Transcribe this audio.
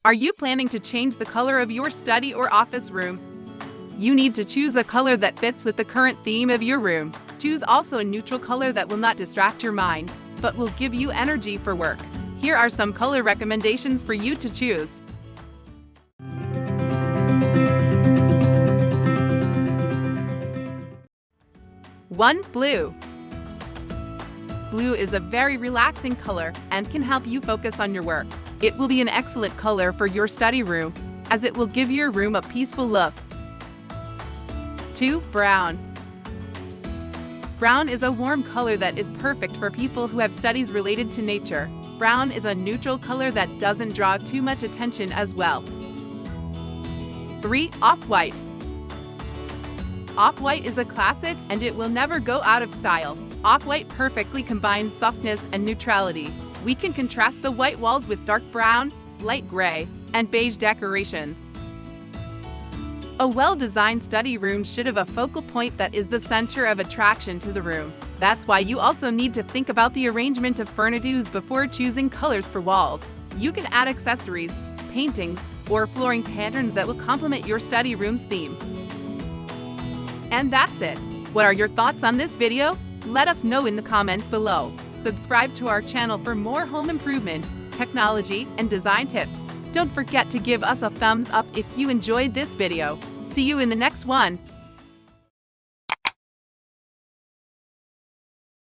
Are you planning to change the color of your study or office room? You need to choose a color that fits with the current theme of your room. Choose also a neutral color that will not distract your mind, but will give you energy for work. Here are some color recommendations for you to choose. 1. Blue. Blue is a very relaxing color and can help you focus on your work. It will be an excellent color for your study room, as it will give your room a peaceful look. 2. Brown. Brown is a warm color that is perfect for people who have studies related to nature. Brown is a neutral color that doesn't draw too much attention as well. 3. Off-white. Off-white is a classic and it will never go out of style. Off-white perfectly combines softness and neutrality. We can contrast the white walls with dark brown, light gray, and beige decorations. A well-designed study room should have a focal point that is the center of attraction to the room. That's why you also need to think about the arrangement of furnitures before choosing colors for walls. You can add accessories, paintings, or flooring patterns that will complement your study room's theme. And that's it. What are your thoughts on this video? Let us know in the comments below. Subscribe to our channel for more home improvement, technology, and design tips. Don't forget to give us a thumbs up if you enjoyed this video. See you in the next one.